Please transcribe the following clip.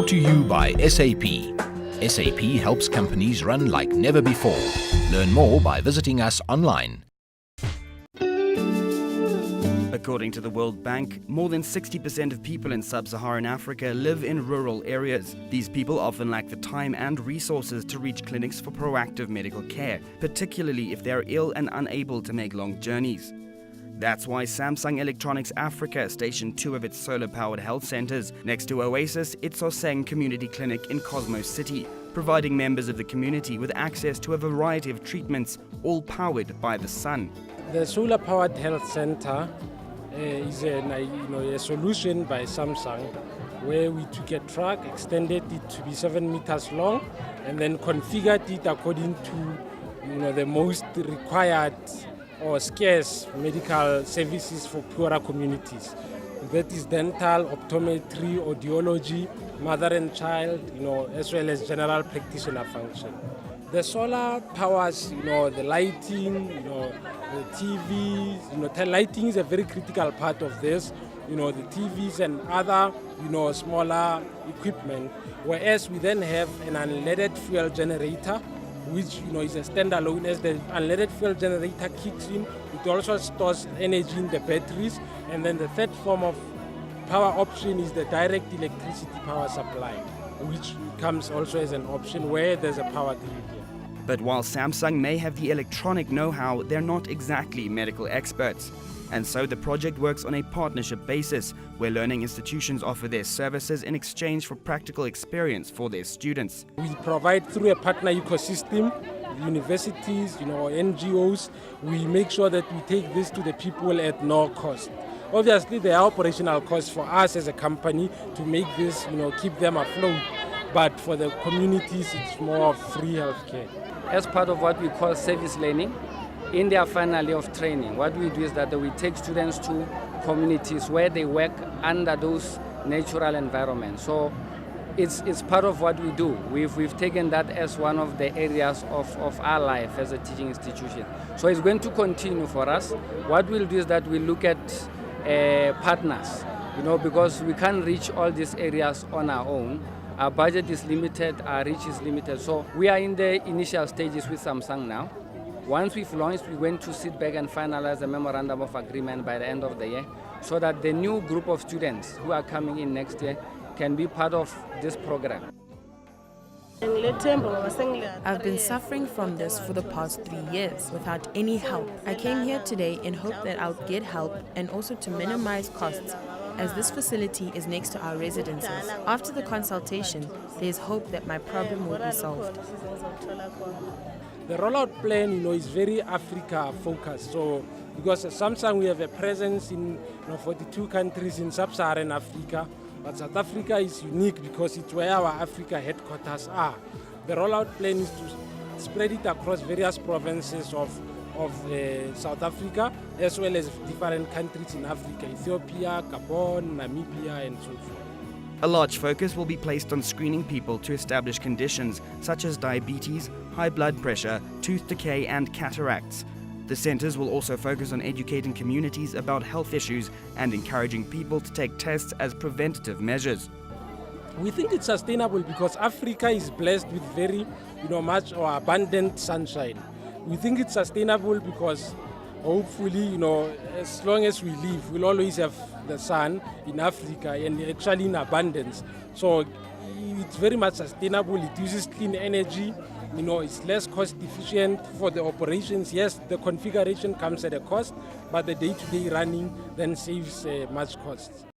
Brought to you by SAP. SAP helps companies run like never before. Learn more by visiting us online. According to the World Bank, more than 60% of people in sub-Saharan Africa live in rural areas. These people often lack the time and resources to reach clinics for proactive medical care, particularly if they are ill and unable to make long journeys. That's why Samsung Electronics Africa stationed 2 of its solar-powered health centers next to Oasis Itsoseng Community Clinic in Cosmo City, providing members of the community with access to a variety of treatments, all powered by the sun. The solar-powered health center is a solution by Samsung, where we took a truck, extended it to be 7 meters long, and then configured it according to the most required or scarce medical services for poorer communities. That is dental, optometry, audiology, mother and child, as well as general practitioner function. The solar powers, the lighting, the TVs, lighting is a very critical part of this, the TVs and other, smaller equipment, whereas we then have an unleaded fuel generator, which is a standalone. As the unleaded fuel generator kicks in, it also stores energy in the batteries, and then the third form of power option is the direct electricity power supply, which comes also as an option where there's a power grid. But while Samsung may have the electronic know-how, they're not exactly medical experts. And so the project works on a partnership basis, where learning institutions offer their services in exchange for practical experience for their students. We provide through a partner ecosystem, universities, NGOs. We make sure that we take this to the people at no cost. Obviously, there are operational costs for us as a company to make this, keep them afloat. But for the communities, it's more free healthcare. As part of what we call service learning, in their final year of training, what we do is that we take students to communities where they work under those natural environments. So it's part of what we do. We've taken that as one of the areas of our life as a teaching institution. So it's going to continue for us. What we'll do is that we look at partners, because we can't reach all these areas on our own. Our budget is limited, our reach is limited. So we are in the initial stages with Samsung now. Once we've launched, we're going to sit back and finalize a memorandum of agreement by the end of the year, so that the new group of students who are coming in next year can be part of this program. I've been suffering from this for the past 3 years without any help. I came here today in hope that I'll get help and also to minimize costs, as this facility is next to our residences. After the consultation, there's hope that my problem will be solved. The rollout plan, is very Africa focused. So, because at Samsung we have a presence in 42 countries in sub-Saharan Africa, but South Africa is unique because it's where our Africa headquarters are. The rollout plan is to spread it across various provinces of South Africa, as well as different countries in Africa, Ethiopia, Gabon, Namibia, and so forth. A large focus will be placed on screening people to establish conditions such as diabetes, high blood pressure, tooth decay, and cataracts. The centers will also focus on educating communities about health issues and encouraging people to take tests as preventative measures. We think it's sustainable because Africa is blessed with very, much or abundant sunshine. We think it's sustainable because hopefully, as long as we live, we'll always have the sun in Africa and actually in abundance. So it's very much sustainable. It uses clean energy. It's less cost efficient for the operations. Yes, the configuration comes at a cost, but the day-to-day running then saves much cost.